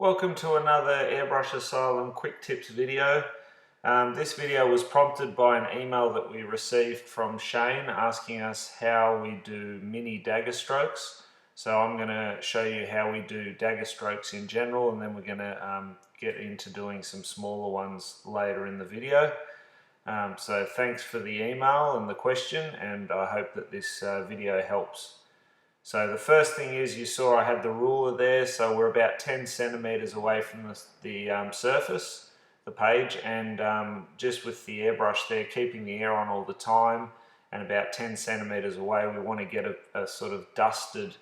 Welcome to another Airbrush Asylum quick tips video. This video was prompted by an email that we received from Shane asking us how we do mini dagger strokes. So I'm going to show you how we do dagger strokes in general, and then we're going to get into doing some smaller ones later in the video. So thanks for the email and the question, and I hope that this video helps. So the first thing is, you saw I had the ruler there, so we're about 10 centimeters away from the surface, the page, and just with the airbrush there, keeping the air on all the time, and about 10 centimeters away, we want to get a sort of dusted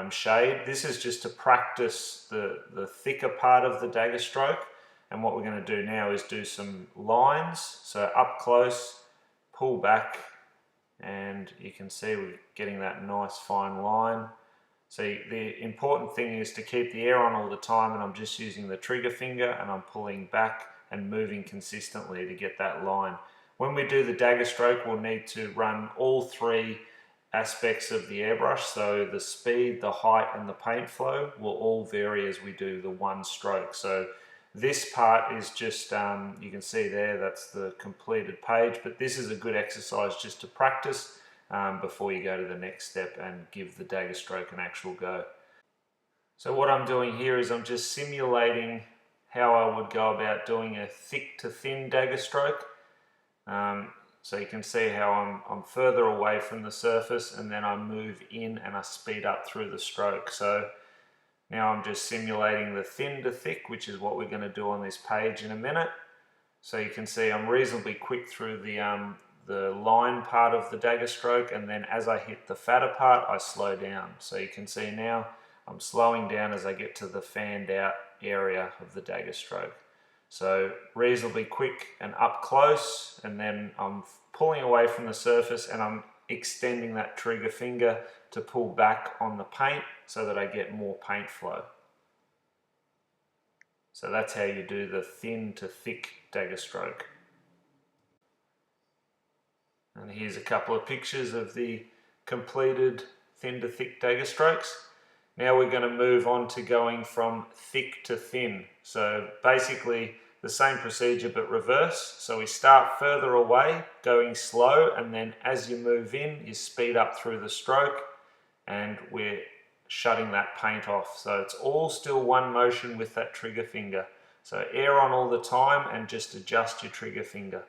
shade. This is just to practice the thicker part of the dagger stroke, and what we're going to do now is do some lines. So up close, pull back, and you can see we're getting that nice fine line. So the important thing is to keep the air on all the time, and I'm just using the trigger finger and I'm pulling back and moving consistently to get that line. When we do the dagger stroke, we'll need to run all three aspects of the airbrush, so the speed, the height and the paint flow will all vary as we do the one stroke. So this part is just, you can see there, that's the completed page, but this is a good exercise just to practice before you go to the next step and give the dagger stroke an actual go. So what I'm doing here is I'm just simulating how I would go about doing a thick to thin dagger stroke. So you can see how I'm further away from the surface, and then I move in and I speed up through the stroke. So now I'm just simulating the thin to thick, which is what we're going to do on this page in a minute. So you can see I'm reasonably quick through the line part of the dagger stroke, and then as I hit the fatter part, I slow down. So you can see now I'm slowing down as I get to the fanned out area of the dagger stroke. So reasonably quick and up close, and then I'm pulling away from the surface and I'm extending that trigger finger to pull back on the paint so that I get more paint flow. So that's how you do the thin to thick dagger stroke. And here's a couple of pictures of the completed thin to thick dagger strokes. Now we're going to move on to going from thick to thin. So basically the same procedure but reverse. So we start further away, going slow, and then as you move in, you speed up through the stroke, and we're shutting that paint off. So it's all still one motion with that trigger finger. So air on all the time, and just adjust your trigger finger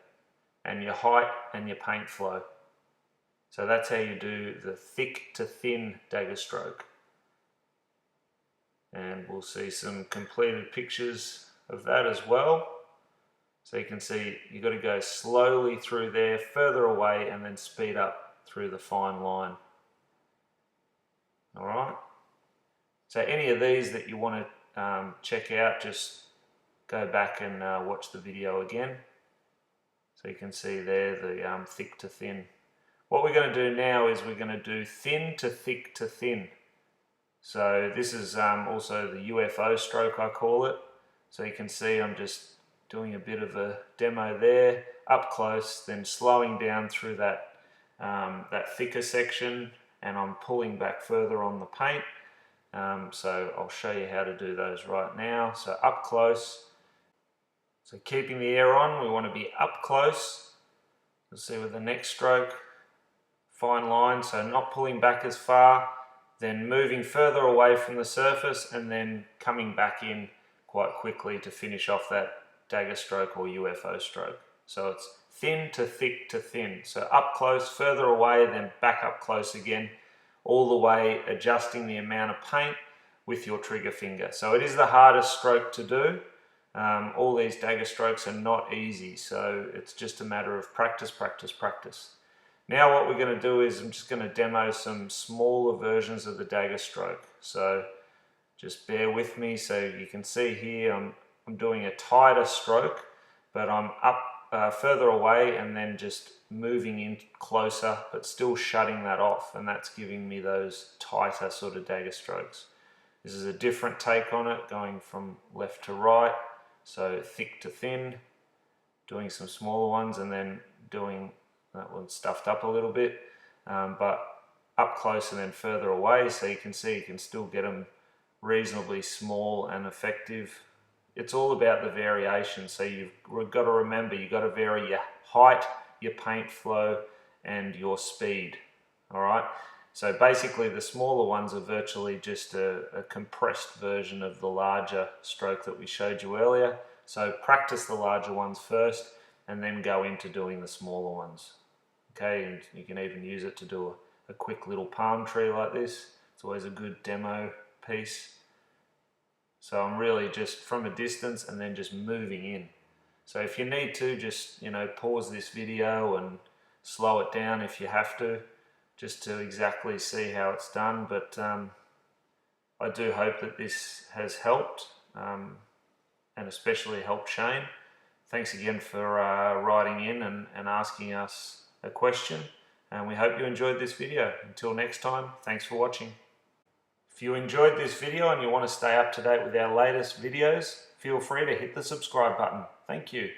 and your height and your paint flow. So that's how you do the thick to thin dagger stroke. And we'll see some completed pictures of that as well. So you can see you've got to go slowly through there, further away, and then speed up through the fine line. Alright, so any of these that you want to check out, just go back and watch the video again. So you can see there the thick to thin. What we're going to do now is we're going to do thin to thick to thin. So this is also the UFO stroke, I call it. So you can see I'm just doing a bit of a demo there, up close, then slowing down through that, that thicker section, and I'm pulling back further on the paint. So I'll show you how to do those right now. So up close, so keeping the air on, we want to be up close. You'll see with the next stroke, fine line, so not pulling back as far, then moving further away from the surface, and then coming back in quite quickly to finish off that dagger stroke or UFO stroke. So it's thin to thick to thin. So up close, further away, then back up close again, all the way adjusting the amount of paint with your trigger finger. So it is the hardest stroke to do. All these dagger strokes are not easy, so it's just a matter of practice, practice, practice. Now what we're going to do is I'm just going to demo some smaller versions of the dagger stroke. So just bear with me. So you can see here I'm doing a tighter stroke, but I'm up further away and then just moving in closer, but still shutting that off, and that's giving me those tighter sort of dagger strokes. This is a different take on it, going from left to right, so thick to thin, doing some smaller ones, and then doing that one stuffed up a little bit, but up close and then further away. So you can see you can still get them reasonably small and effective. It's all about the variation, so you've got to remember you've got to vary your height, your paint flow, and your speed. All right, so basically the smaller ones are virtually just a compressed version of the larger stroke that we showed you earlier. So practice the larger ones first and then go into doing the smaller ones. Okay, and you can even use it to do a quick little palm tree like this. It's always a good demo piece. So I'm really just from a distance and then just moving in. So if you need to, just pause this video and slow it down if you have to, just to exactly see how it's done. But I do hope that this has helped, and especially helped Shane. Thanks again for writing in and asking us a question, and we hope you enjoyed this video. Until next time, thanks for watching. If you enjoyed this video and you want to stay up to date with our latest videos, feel free to hit the subscribe button. Thank you.